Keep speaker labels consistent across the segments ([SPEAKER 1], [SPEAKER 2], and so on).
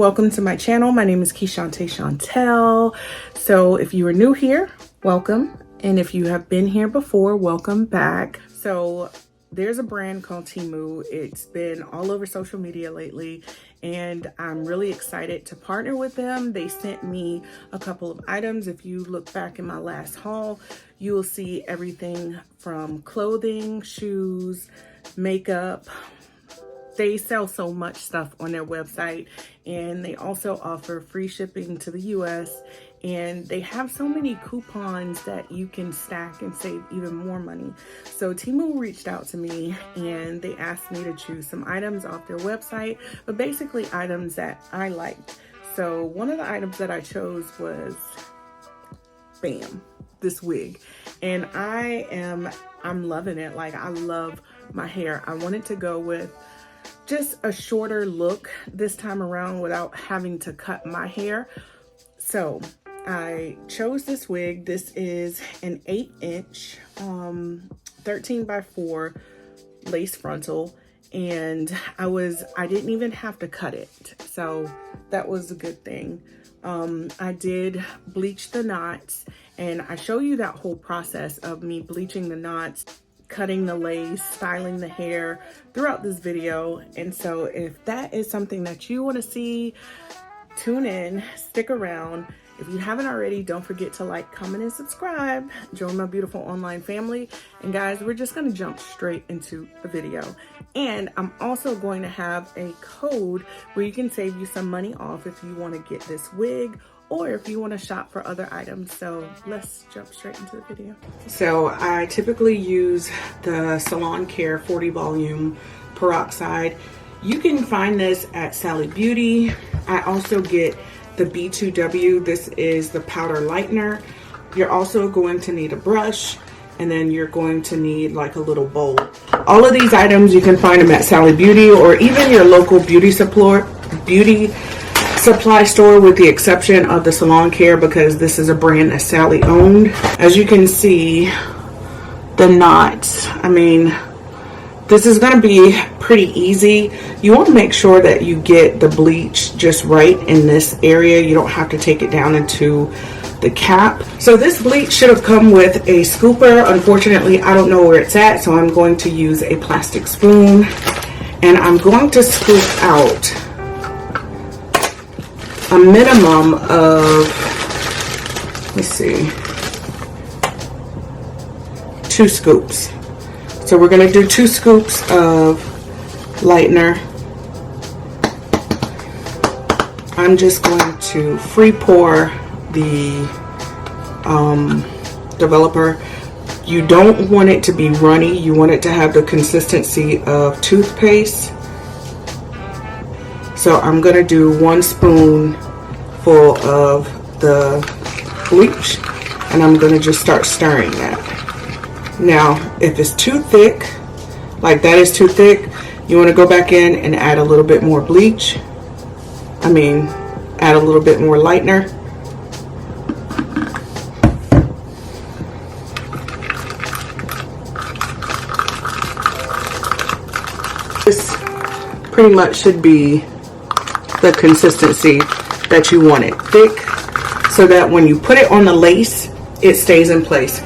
[SPEAKER 1] welcome to my channel. My name is Keishante Chantel. So if you are new here, welcome. And if you have been here before, welcome back. So there's a brand called Temu. It's been all over social media lately, and I'm really excited to partner with them. They sent me a couple of items. If you look back in my last haul, you will see everything from clothing, shoes, makeup. They sell so much stuff on their website, and they also offer free shipping to the US, and they have so many coupons that you can stack and save even more money. So Temu reached out to me and they asked me to choose some items off their website, but basically items that I liked. So one of the items that I chose was, bam, this wig. And I'm loving it. Like, I love my hair. I wanted to go with just a shorter look this time around without having to cut my hair. So I chose this wig. This is an 8-inch 13x4 lace frontal, and I didn't even have to cut it, so that was a good thing. I did bleach the knots, and I show you that whole process of me bleaching the knots, cutting the lace, styling the hair throughout this video. And so if that is something that you want to see, tune in, stick around. If you haven't already, don't forget to like, comment, and subscribe. Join my beautiful online family. And guys, we're just going to jump straight into the video. And I'm also going to have a code where you can save you some money off if you want to get this wig, or if you want to shop for other items. So let's jump straight into the video. So I typically use the Salon Care 40 volume peroxide. You can find this at Sally Beauty. I also get the B2W. This is the powder lightener. You're also going to need a brush, and then you're going to need like a little bowl. All of these items, you can find them at Sally Beauty or even your local beauty supply store, with the exception of the Salon Care, because this is a brand that Sally owned. As you can see, the knots, I mean, this is going to be pretty easy. You want to make sure that you get the bleach just right in this area. You don't have to take it down into the cap. So this bleach should have come with a scooper. Unfortunately, I don't know where it's at, so I'm going to use a plastic spoon, and I'm going to scoop out a minimum of, let's see, 2 scoops. So we're going to do 2 scoops of lightener. I'm just going to free pour the developer. You don't want it to be runny. You want it to have the consistency of toothpaste. So I'm going to do 1 spoonful of the bleach, and I'm going to just start stirring that. Now, if it's too thick, like that is too thick, you want to go back in and add a little bit more bleach. Add a little bit more lightener. This pretty much should be the consistency that you want it, thick, so that when you put it on the lace, it stays in place.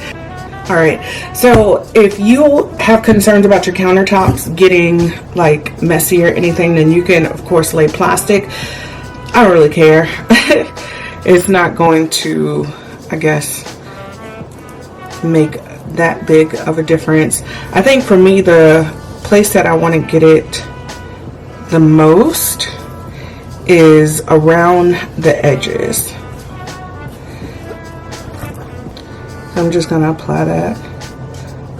[SPEAKER 1] All right, so if you have concerns about your countertops getting like messy or anything, then you can of course lay plastic. I don't really care. It's not going to, I guess, make that big of a difference. I think for me, the place that I want to get it the most is around the edges. I'm just going to apply that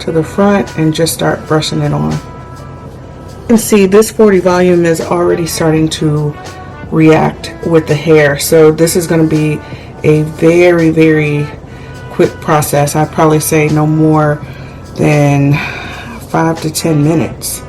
[SPEAKER 1] to the front and just start brushing it on. You can see this 40 volume is already starting to react with the hair, so this is going to be a very, very quick process. I'd probably say no more than 5 to 10 minutes.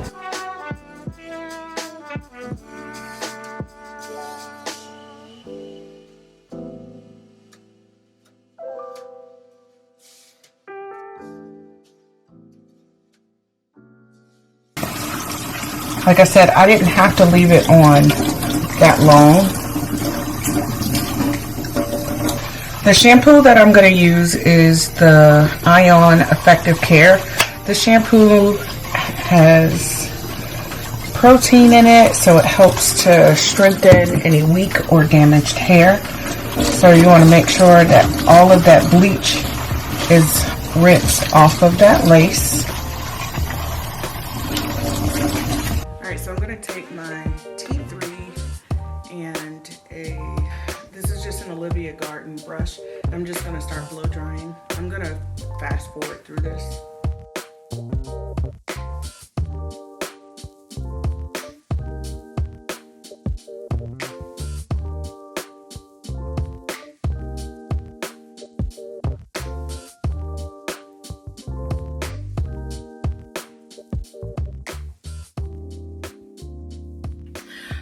[SPEAKER 1] Like I said, I didn't have to leave it on that long. The shampoo that I'm going to use is the Ion Effective Care. The shampoo has protein in it, so it helps to strengthen any weak or damaged hair. So you want to make sure that all of that bleach is rinsed off of that lace. Alright, so I'm going to take my T3 and this is just an Olivia Garden brush. I'm just going to start blow drying. I'm going to fast forward through this.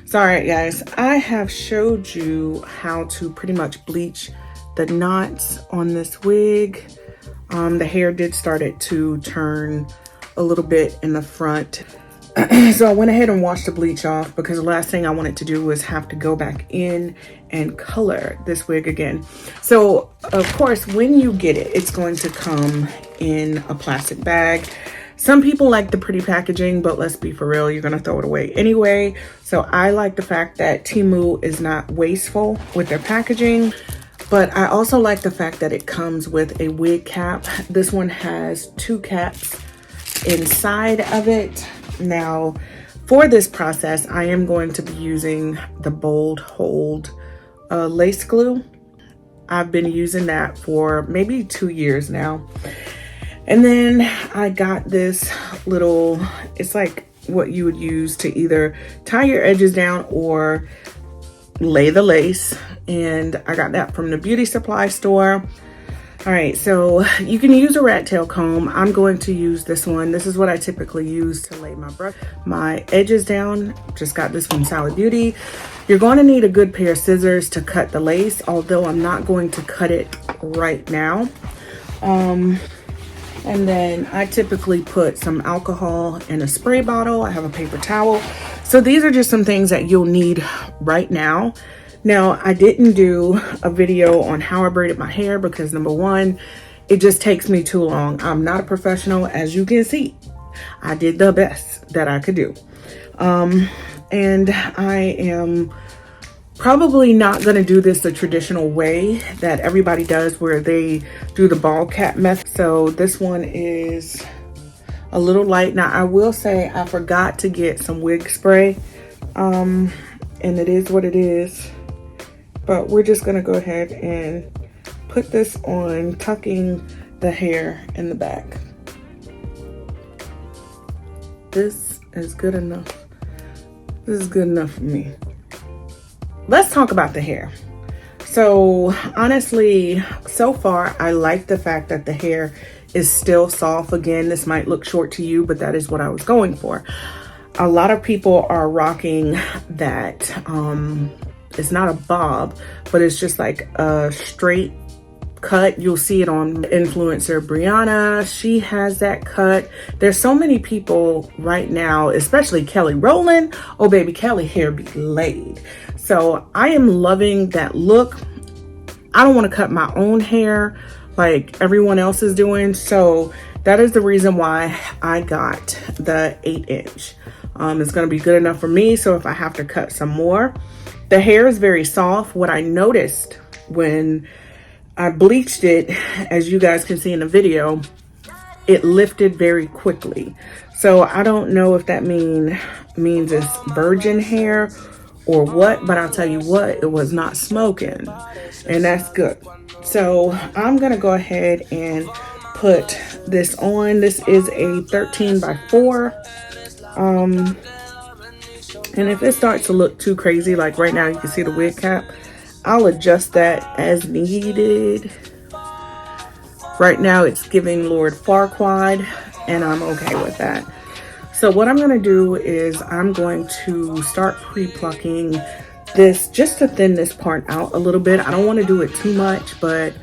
[SPEAKER 1] So, alright guys, I have showed you how to pretty much bleach the knots on this wig. The hair did start to turn a little bit in the front. So I went ahead and washed the bleach off because the last thing I wanted to do was have to go back in and color this wig again. So of course, when you get it, it's going to come in a plastic bag. Some people like the pretty packaging, but let's be for real, you're gonna throw it away anyway. So I like the fact that Temu is not wasteful with their packaging, but I also like the fact that it comes with a wig cap. This one has 2 caps inside of it. Now, for this process, I am going to be using the Bold Hold lace glue. I've been using that for maybe 2 years now. And then I got this little, it's like what you would use to either tie your edges down or lay the lace. And I got that from the beauty supply store. All right, so you can use a rat tail comb. I'm going to use this one. This is what I typically use to lay my edges down. Just got this from Salad Beauty. You're going to need a good pair of scissors to cut the lace, although I'm not going to cut it right now. And then I typically put some alcohol in a spray bottle. I have a paper towel. So these are just some things that you'll need right now. Now, I didn't do a video on how I braided my hair because number one, it just takes me too long. I'm not a professional, as you can see. I did the best that I could do. And I am probably not going to do this the traditional way that everybody does where they do the ball cap method. So this one is a little light. Now I will say I forgot to get some wig spray, and it is what it is, but we're just going to go ahead and put this on, tucking the hair in the back. This is good enough. This is good enough for me. Let's talk about the hair. So honestly, so far, I like the fact that the hair is still soft. Again, this might look short to you, but that is what I was going for. A lot of people are rocking that, it's not a bob, but it's just like a straight cut. You'll see it on influencer Brianna. She has that cut. There's so many people right now, especially Kelly Rowland. Oh baby, Kelly hair be laid. So I am loving that look. I don't want to cut my own hair like everyone else is doing. So that is the reason why I got the 8-inch. It's going to be good enough for me. So if I have to cut some more, the hair is very soft. What I noticed when I bleached it, as you guys can see in the video, it lifted very quickly. So I don't know if that means it's virgin hair or what, but I'll tell you what, it was not smoking, and that's good. So I'm gonna go ahead and put this on. This is a 13 by 4. And if it starts to look too crazy, like right now you can see the wig cap, I'll adjust that as needed. Right now it's giving Lord Farquaad, and I'm okay with that. So what I'm gonna do is I'm going to start pre-plucking this just to thin this part out a little bit. I don't want to do it too much, but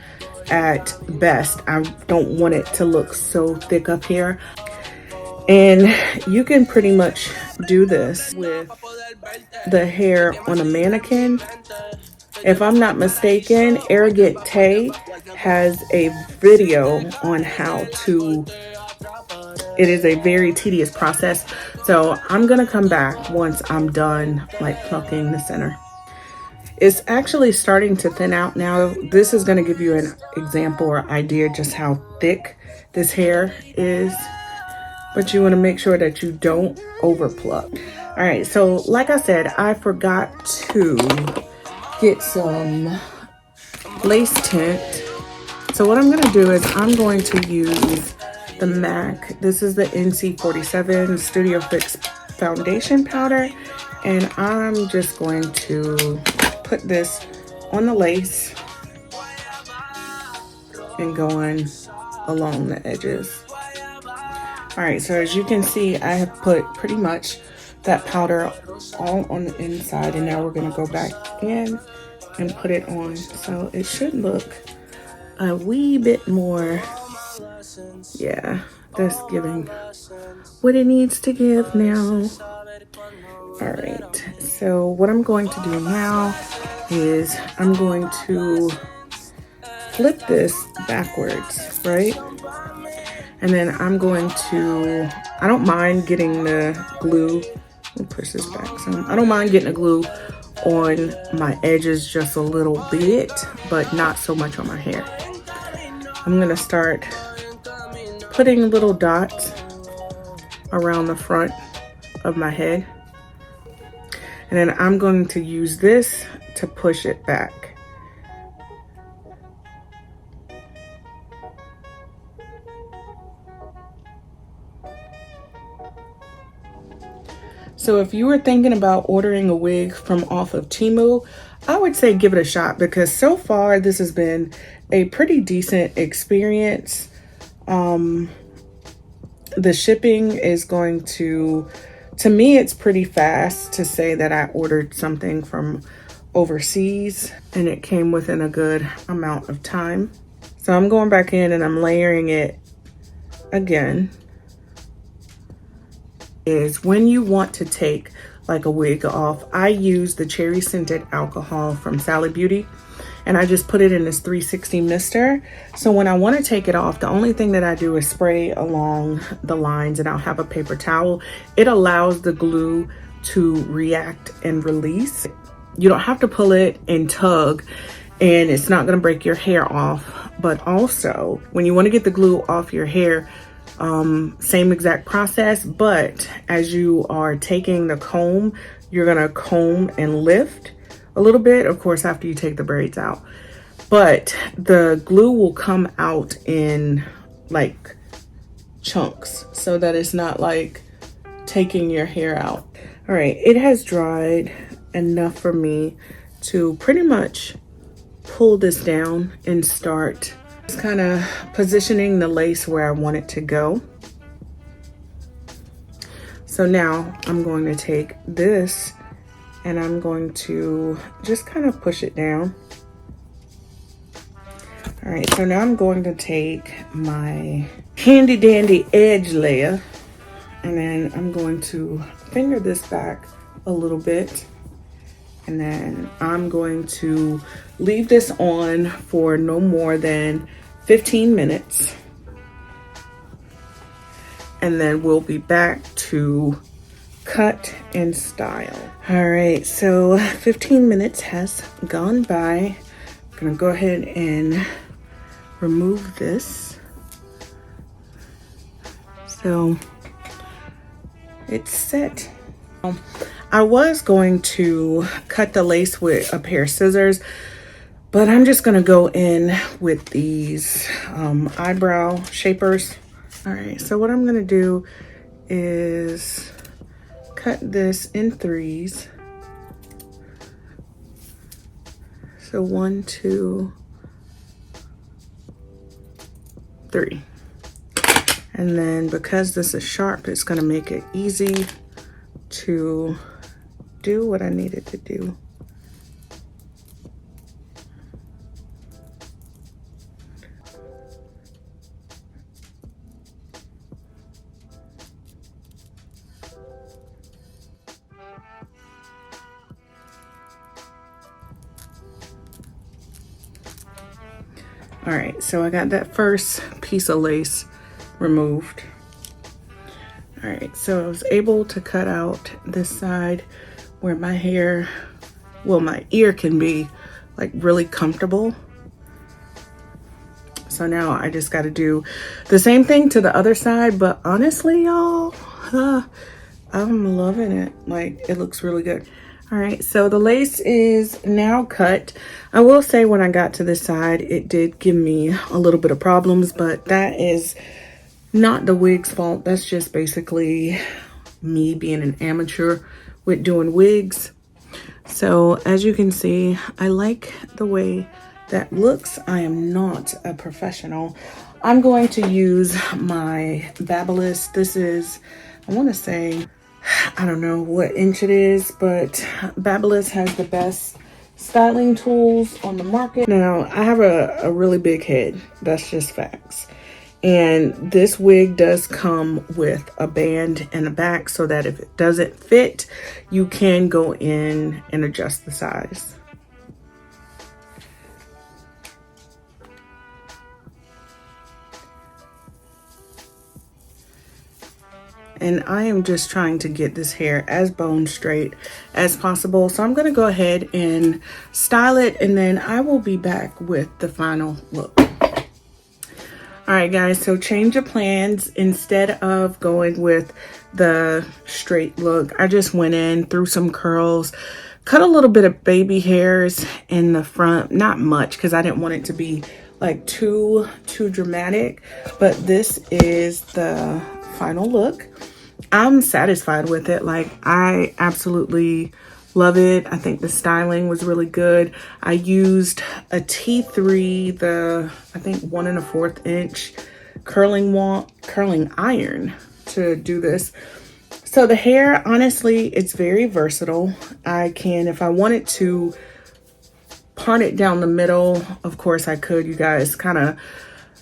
[SPEAKER 1] at best, I don't want it to look so thick up here. And you can pretty much do this with the hair on a mannequin. If I'm not mistaken, Arrogant Tay has a video on how to. It is a very tedious process. So I'm gonna come back once I'm done like plucking the center. It's actually starting to thin out now. This is gonna give you an example or idea just how thick this hair is. But you wanna make sure that you don't over pluck. All right, so like I said, I forgot to get some lace tint. So what I'm gonna do is I'm going to use the MAC. This is the NC47 Studio Fix Foundation Powder. And I'm just going to put this on the lace and going along the edges. All right, so as you can see, I have put pretty much that powder all on the inside, and now we're gonna go back in and put it on. So it should look a wee bit more, yeah, that's giving what it needs to give now. All right, so what I'm going to do now is I'm going to flip this backwards, right? And then I'm going to, I don't mind getting the glue, let me push this back some. I don't mind getting the glue on my edges just a little bit, but not so much on my hair. I'm gonna start putting little dots around the front of my head. And then I'm going to use this to push it back. So if you were thinking about ordering a wig from off of Temu, I would say give it a shot, because so far this has been a pretty decent experience. The shipping is going to me, it's pretty fast to say that I ordered something from overseas and it came within a good amount of time. So I'm going back in and I'm layering it again. Is when you want to take like a wig off, I use the cherry scented alcohol from Sally Beauty, and I just put it in this 360 mister. So when I want to take it off, the only thing that I do is spray along the lines, and I'll have a paper towel. It allows the glue to react and release. You don't have to pull it and tug, and it's not going to break your hair off. But also when you want to get the glue off your hair, same exact process, but as you are taking the comb, you're gonna comb and lift a little bit, of course, after you take the braids out. But the glue will come out in like chunks so that it's not like taking your hair out. All right, it has dried enough for me to pretty much pull this down and start kind of positioning the lace where I want it to go. So now I'm going to take this and I'm going to just kind of push it down. All right, so now I'm going to take my handy dandy edge layer, and then I'm going to finger this back a little bit. And then I'm going to leave this on for no more than 15 minutes. And then we'll be back to cut and style. All right, so 15 minutes has gone by. I'm gonna go ahead and remove this. So it's set. I was going to cut the lace with a pair of scissors, but I'm just gonna go in with these eyebrow shapers. All right, so what I'm gonna do is cut this in threes. So 1, 2, 3. And then because this is sharp, it's gonna make it easy to do what I needed to do. All right, so I got that first piece of lace removed. All right, so I was able to cut out this side where my hair, well, my ear can be like really comfortable. So now I just got to do the same thing to the other side, but honestly, y'all, I'm loving it. Like, it looks really good. All right, so the lace is now cut. I will say when I got to this side, it did give me a little bit of problems, but that is not the wig's fault. That's just basically me being an amateur with doing wigs. So as you can see, I like the way that looks. I am not a professional. I'm going to use my Babyliss. This is, I want to say, I don't know what inch it is, but Babyliss has the best styling tools on the market. Now, I have a really big head. That's just facts. And this wig does come with a band in the back so that if it doesn't fit, you can go in and adjust the size. And I am just trying to get this hair as bone straight as possible. So I'm gonna go ahead and style it, and then I will be back with the final look. All right, guys, so change of plans. Instead of going with the straight look, I just went in, threw some curls, cut a little bit of baby hairs in the front, not much, because I didn't want it to be like too dramatic, but this is the final look. I'm satisfied with it. Like, I absolutely love it. I think the styling was really good. I used a T3, I think 1 1/4 inch curling iron to do this. So the hair, honestly, it's very versatile. I can, if I wanted to part it down the middle, of course I could. You guys kind of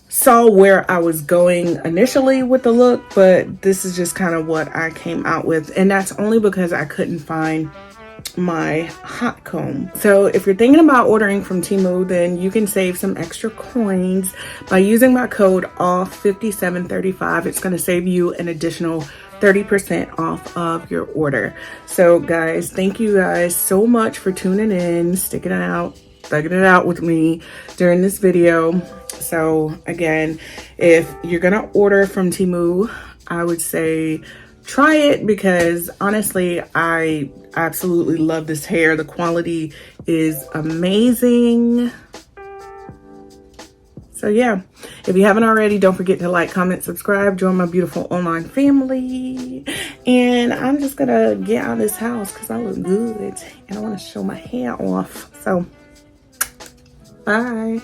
[SPEAKER 1] saw where I was going initially with the look, but this is just kind of what I came out with. And that's only because I couldn't find my hot comb. So if you're thinking about ordering from Temu, then you can save some extra coins by using my code OFF5735. It's going to save you an additional 30% off of your order. So guys, thank you guys so much for tuning in, sticking it out, thugging it out with me during this video. So again, if you're gonna order from Temu, I would say try it, because honestly, I absolutely love this hair. The quality is amazing. So yeah, if you haven't already, don't forget to like, comment, subscribe, join my beautiful online family. And I'm just gonna get out of this house because I look good and I want to show my hair off. So bye.